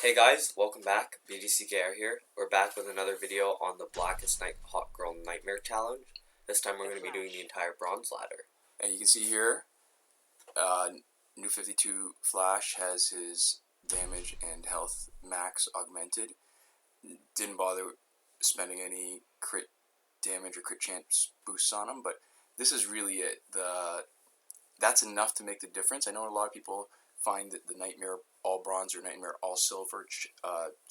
Hey guys, welcome back. BDCKR here. We're back with another video on the Blackest Hawkgirl Nightmare Challenge. This time we're going to be doing the entire bronze ladder. And you can see here, New 52 Flash has his damage and health max augmented. Didn't bother spending any crit damage or crit chance boosts on him, but this is really it. That's enough to make the difference. I know a lot of people find that the Nightmare All Bronze or Nightmare All Silver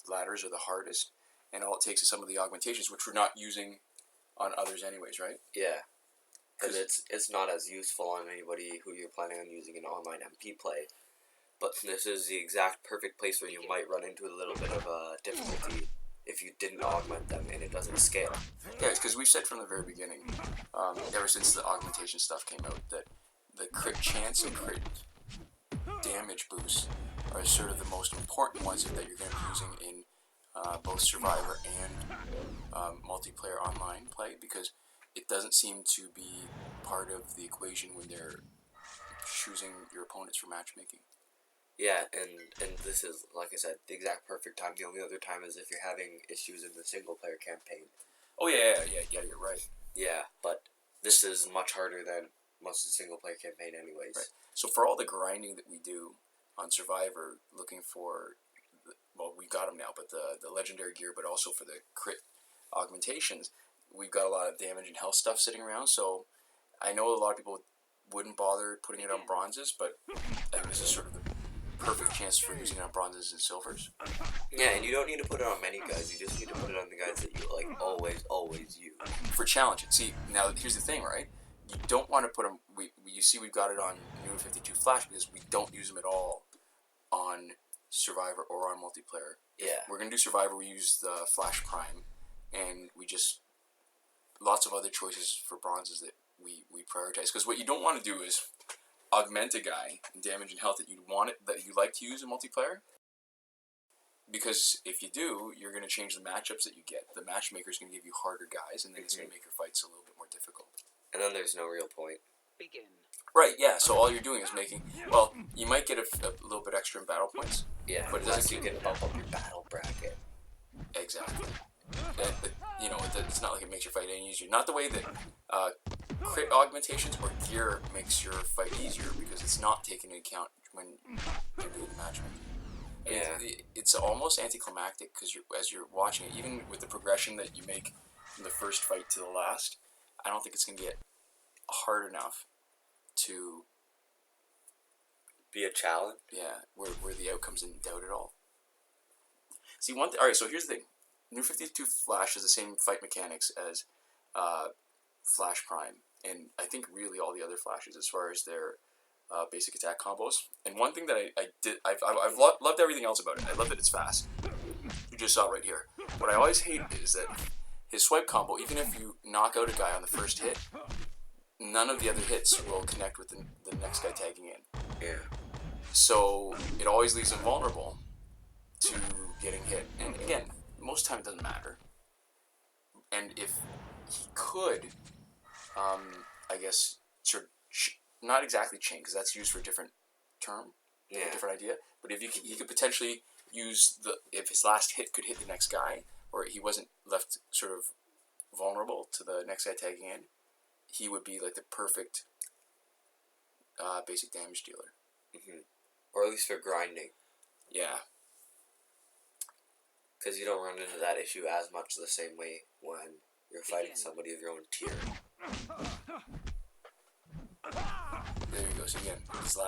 ladders are the hardest, and all it takes is some of the augmentations, which we're not using on others anyways, right? Yeah, because it's not as useful on anybody who you're planning on using an online MP play. But this is the exact perfect place where you might run into a little bit of difficulty if you didn't augment them and it doesn't scale. Yeah, because we've said from the very beginning, ever since the augmentation stuff came out, that the crit chance and crit damage boosts are sort of the most important ones that you're going to be using in both Survivor and multiplayer online play, because it doesn't seem to be part of the equation when they're choosing your opponents for matchmaking. Yeah, and this is, like I said, the exact perfect time. The only other time is if you're having issues in the single-player campaign. Oh, yeah, you're right. Yeah, but this is much harder than most of the single-player campaign anyways. Right. So for all the grinding that we do on Survivor, looking for, well, we got them now, but the legendary gear, but also for the crit augmentations, we've got a lot of damage and health stuff sitting around, so I know a lot of people wouldn't bother putting it on bronzes, but I think this is sort of the perfect chance for using it on bronzes and silvers. Yeah, and you don't need to put it on many guys, you just need to put it on the guys that you, like, always use. For challenge. See, now here's the thing, right? You don't want to put them, you see we've got it on New 52 Flash because we don't use them at all on Survivor or on multiplayer. Yeah. We're going to do Survivor, we use the Flash Prime, and we just, lots of other choices for bronzes that we prioritize. Because what you don't want to do is augment a guy in damage and health that you like to use in multiplayer. Because if you do, you're going to change the matchups that you get. The matchmaker's going to give you harder guys, and then it's going to make your fights a little bit more difficult. And then there's no real point. Begin. Right, yeah, so all you're doing is making, well, you might get a little bit extra in battle points. Yeah, but it doesn't you can bump up your battle bracket. Exactly. It's not like it makes your fight any easier. Not the way that crit augmentations or gear makes your fight easier, because it's not taken into account when you're doing the matchmaking. Yeah. It's almost anticlimactic, because as you're watching it, even with the progression that you make from the first fight to the last, I don't think it's going to get hard enough to be a challenge. Yeah, where the outcome's in doubt at all. See, alright, so here's the thing. New 52 Flash has the same fight mechanics as Flash Prime, and I think really all the other Flashes as far as their basic attack combos. And one thing that I've loved everything else about it. I love that it's fast. You just saw it right here. What I always hate is that his swipe combo, even if you knock out a guy on the first hit, none of the other hits will connect with the next guy tagging in. Yeah. So it always leaves him vulnerable to getting hit. And again, most of the time it doesn't matter. And if he could, I guess, sort of not exactly chain, because that's used for a different term, a different idea. But if he could potentially use if his last hit could hit the next guy, or he wasn't left sort of vulnerable to the next guy tagging in, he would be like the perfect basic damage dealer. Mm-hmm. Or at least for grinding. Yeah. Because you don't run into that issue as much the same way when you're fighting somebody of your own tier. There you go. So again, the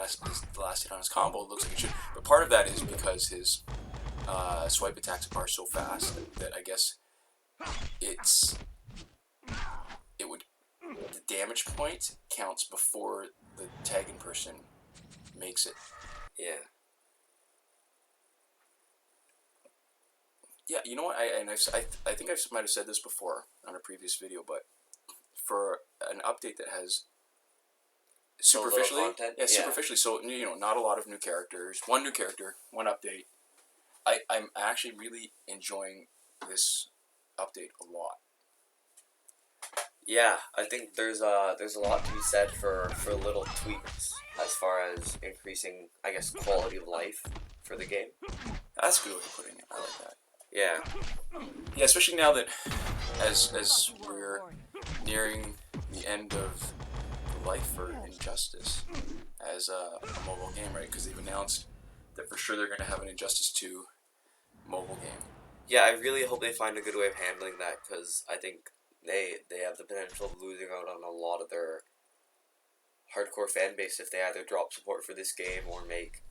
last hit on his combo looks like it should, but part of that is because his swipe attacks are so fast that I guess the damage point counts before the tagging person makes it. Yeah. Yeah, you know what? I think I might have said this before on a previous video, but for an update that has superficially, superficially, so not a lot of new characters, one new character, one update. I'm actually really enjoying this update a lot. Yeah, I think there's a lot to be said for little tweaks as far as increasing, I guess, quality of life for the game. That's a good way of putting it. I like that. Yeah, Yeah, especially now that as we're nearing the end of the life for Injustice as a mobile game, right? Because they've announced that for sure they're going to have an Injustice 2 mobile game. yeah. I really hope they find a good way of handling that because I think they have the potential of losing out on a lot of their hardcore fan base if they either drop support for this game or make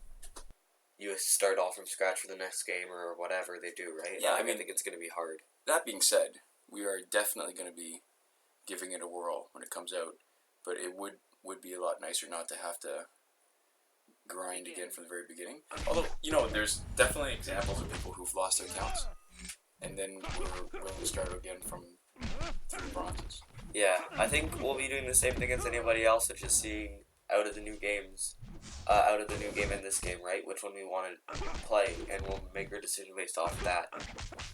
you start off from scratch for the next game or whatever they do, right? Yeah, I think it's going to be hard. That being said, we are definitely going to be giving it a whirl when it comes out, but it would be a lot nicer not to have to grind again from the very beginning. Although, there's definitely examples of people who've lost their accounts and then were willing to start again from 3 bronzes. Yeah, I think we'll be doing the same thing as anybody else, which is seeing out of the new games, out of the new game and this game, right? Which one we want to play, and we'll make our decision based off of that.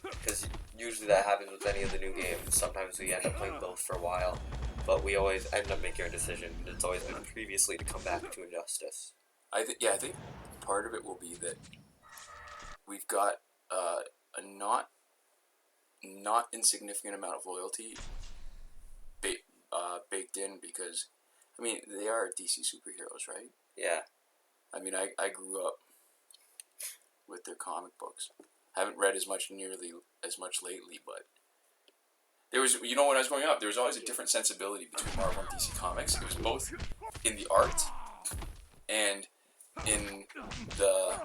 Because usually that happens with any of the new games. Sometimes we end up playing both for a while, but we always end up making our decision. It's always been previously to come back to Injustice. I think part of it will be that we've got a not insignificant amount of loyalty baked in because, I mean, they are DC superheroes, right? Yeah. I mean, I grew up with their comic books. Haven't read nearly as much lately, but there was, when I was growing up, there was always a different sensibility between Marvel and DC Comics. It was both in the art and in the,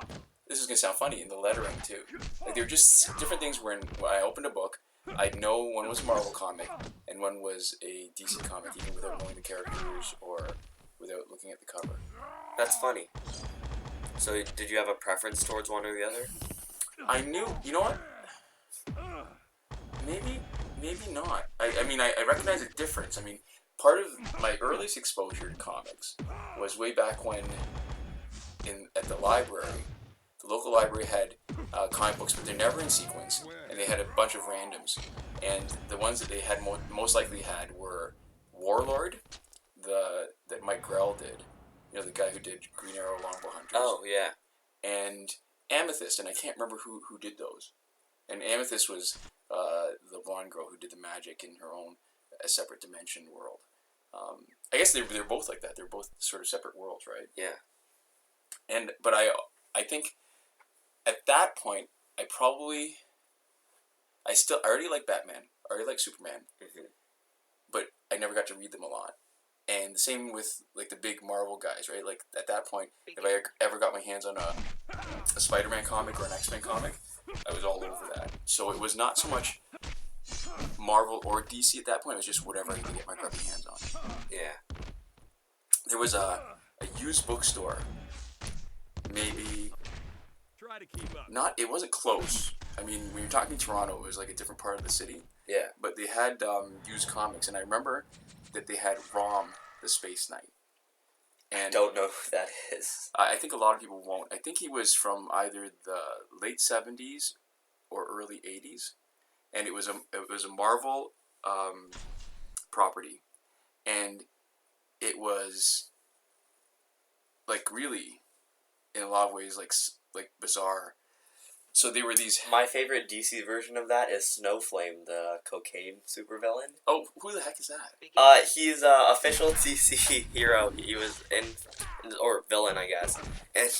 this is going to sound funny, in the lettering too. Like, there were just different things when I opened a book, I'd know one was a Marvel comic and one was a DC comic, even without knowing the characters or without looking at the cover. That's funny. So, did you have a preference towards one or the other? I knew, you know what? Maybe not. I mean, I recognize a difference. I mean, part of my earliest exposure to comics was way back when at the library. The local library had comic books, but they're never in sequence, and they had a bunch of randoms. And the ones that they had most likely had were Warlord, that Mike Grell did, the guy who did Green Arrow, Longbow Hunters. Oh, yeah. And Amethyst, and I can't remember who did those. And Amethyst was the blonde girl who did the magic in her own a separate dimension world. I guess they're both like that. They're both sort of separate worlds, right? Yeah. But I think at that point I already like Batman. I already like Superman. Mm-hmm. But I never got to read them a lot. And the same with like the big Marvel guys, right? Like at that point, if I ever got my hands on a Spider-Man comic or an X-Men comic, I was all over that. So it was not so much Marvel or DC at that point. It was just whatever I could get my grubby hands on. Yeah. There was a used bookstore. Maybe Try to keep up. it wasn't close. I mean, when you're talking Toronto, it was like a different part of the city. Yeah. But they had used comics, and I remember that they had Rom, the Space Knight. And Don't know who that is. I think a lot of people won't. I think he was from either the late 70s or early 80s, and it was a Marvel property, and it was like really, in a lot of ways, like bizarre. So they were these. My favorite DC version of that is Snowflame, the cocaine supervillain. Oh, who the heck is that? He's a official DC hero. He was or villain, I guess. And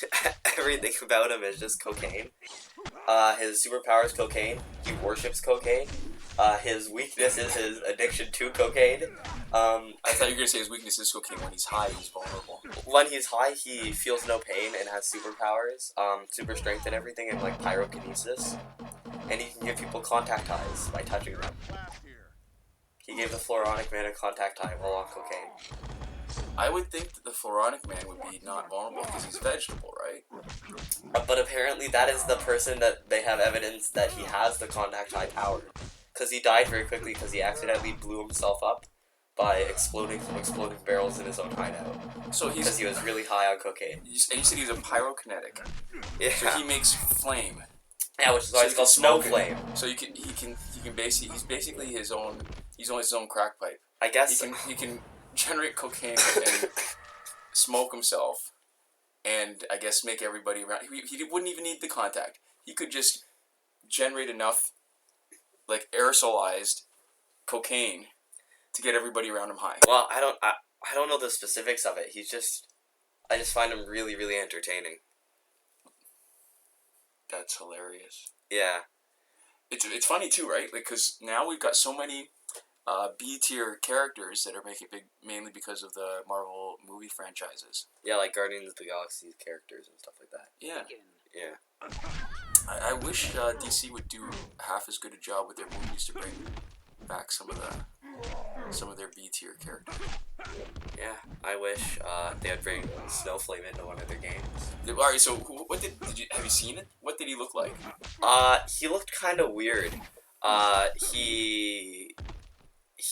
everything about him is just cocaine. His superpower is cocaine. He worships cocaine. His weakness is his addiction to cocaine. I thought you were gonna say his weakness is cocaine. When he's high, he's vulnerable. When he's high, he feels no pain and has superpowers, super strength and everything, and like pyrokinesis. And he can give people contact highs by touching them. He gave the Floronic Man a contact high while on cocaine. I would think that the Floronic Man would be not vulnerable because he's vegetable, right? But apparently that is the person that they have evidence that he has the contact high power. Because he died very quickly because he accidentally blew himself up by exploding barrels in his own hideout. So because he was really high on cocaine. And you said he's a pyrokinetic. Yeah. So he makes flame. Yeah, which is why it's called Snowflame. So he can basically, he's basically his own He's only his own crack pipe. I guess He can generate cocaine and smoke himself, and I guess make everybody around. He wouldn't even need the contact. He could just generate enough, like aerosolized cocaine, to get everybody around him high. Well, I don't know the specifics of it. I just find him really, really entertaining. That's hilarious. Yeah. It's funny too, right? Like, because now we've got so many B tier characters that are making big, mainly because of the Marvel movie franchises. Yeah, like Guardians of the Galaxy characters and stuff like that. Yeah. Yeah. I wish DC would do half as good a job with their movies to bring back some of their B tier characters. Yeah, I wish they would bring Snowflame into one of their games. Alright, so what did you have you seen it? What did he look like? He looked kind of weird. He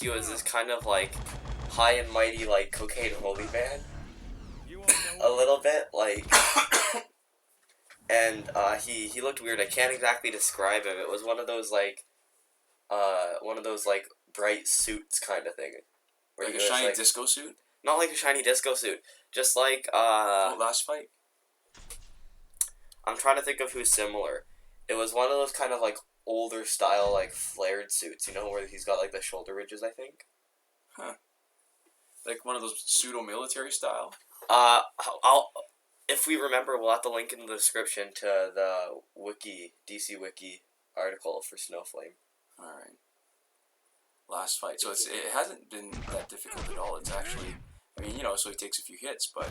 was this kind of like high and mighty like cocaine holy man. A little bit like, and he looked weird. I can't exactly describe him. It was one of those like bright suits kind of thing. Like a shiny disco suit? Not like a shiny disco suit. Just like Last Fight. I'm trying to think of who's similar. It was one of those kind of like older style like flared suits, you know, where he's got like the shoulder ridges, I think. Huh. Like one of those pseudo military style? If we remember, we'll have to link in the description to the DC Wiki article for Snowflame. Alright. Last Fight. So it hasn't been that difficult at all. It's actually, I mean, so he takes a few hits, but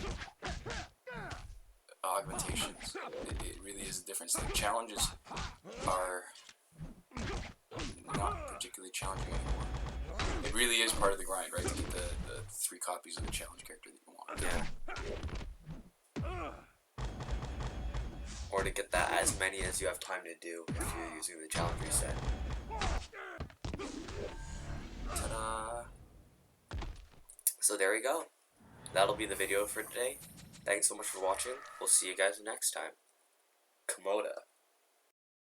augmentations, it really is a difference. The challenges are not particularly challenging anymore. It really is part of the grind, right? To get the 3 copies of the challenge character that you want. Yeah. Or to get that as many as you have time to do if you're using the challenge reset. Ta-da! So there we go. That'll be the video for today. Thanks so much for watching. We'll see you guys next time. Komoda.